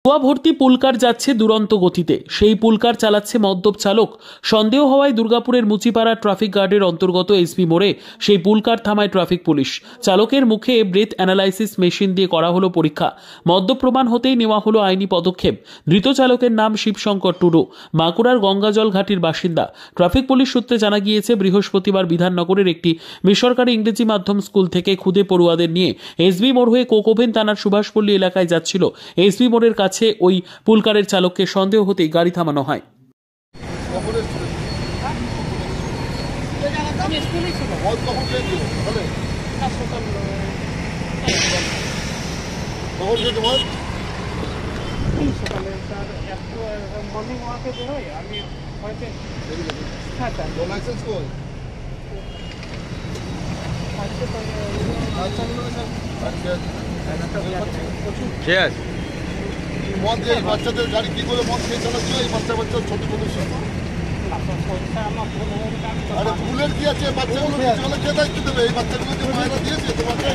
ধোঁয়া ভর্তি পুলকার যাচ্ছে দুরন্ত গতিতে। সেই পুলকার চালাচ্ছে মদ্যপ চালক। সন্দেহ হওয়ায় দুর্গাপুরের মুচিপাড়া ট্রাফিক গার্ডের অন্তর্গত এসপি মোড়ে সেই পুলকার থামায় ট্রাফিক পুলিশ। চালকের মুখে ব্রেথ অ্যানালাইসিস মেশিন দিয়ে করা হলো পরীক্ষা। মদ্য প্রমাণ হতেই নেওয়া হলো আইনি পদক্ষেপ। ধৃত চালকের নাম শিবশঙ্কর টুডু, বাঁকুড়ার গঙ্গাজল ঘাটির বাসিন্দা। ট্রাফিক পুলিশ সূত্রে জানা গিয়েছে, বৃহস্পতিবার বিধাননগরের একটি বেসরকারি ইংরেজি মাধ্যম স্কুল থেকে খুদে পড়ুয়াদের নিয়ে এসবি মোড় হয়ে কোকোভেন থানার সুভাষপল্লী এলাকায় যাচ্ছিল। এসবি মোড়ের কাছে ওই পুলকারের চালককে সন্দেহ হতেই গাড়ি থামানো হয়। ঠিক আছে, মদ দিয়ে বাচ্চাদের গাড়ি কি করে মদ খেয়ে চালাচ্ছিল? এই বাচ্চা ছোট ছোট আরে ভুলের কি আছে? বাচ্চাগুলো কে দায়িত্ব দেবে? এই বাচ্চাগুলো যে মায়েরা দিয়েছে তোমাকে।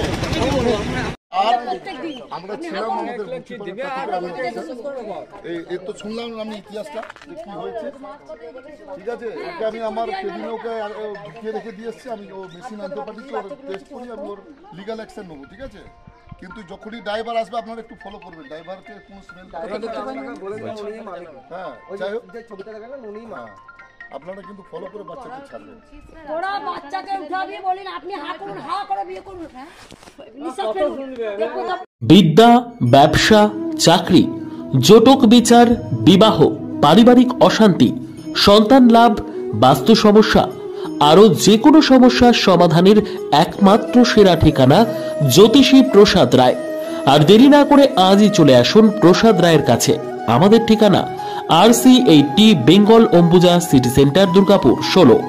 আর আমরা ছিলাম আমাদের এই তো শুনলাম আমি ইতিহাসটা কি হয়েছে। ঠিক আছে, ওকে আমি আমার কেবিনে ওকে ঢুকিয়ে রেখে দিয়ে এসছি। আমি ও মেশিন আনতে পারছি, ওর টেস্ট করি, আমি ওর লিগাল অ্যাকশন নেবো। ঠিক আছে, কিন্তু যখনই ড্রাইভার আসবে আপনারা একটু ফলো করবেন। ড্রাইভারকে কোনো স্মেল আপনারা কিন্তু ফলো করে বাচ্চাকে ছাড়বেন। ওরা বাচ্চাকে উঠাবি বলেন, আপনি হা করুন, হা করে বিয়ে করুন। বিদ্যা, ব্যবসা, চাকরি, জটক বিচার, বিবাহ, পারিবারিক অশান্তি, সন্তান লাভ, বাস্তু সমস্যা, আরো যে কোনো সমস্যার সমাধানের একমাত্র সেরা ঠিকানা জ্যোতিষী প্রসাদ রায়। আর দেরি না করে আজই চলে আসুন প্রসাদ রায়ের কাছে। আমাদের ঠিকানা RC80 Bengal Ambuja city centre, Durgapur 16,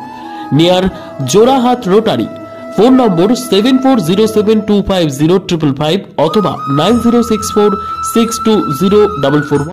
near Jorhat rotary. Phone নম্বর 7407250555 অথবা 9064620444।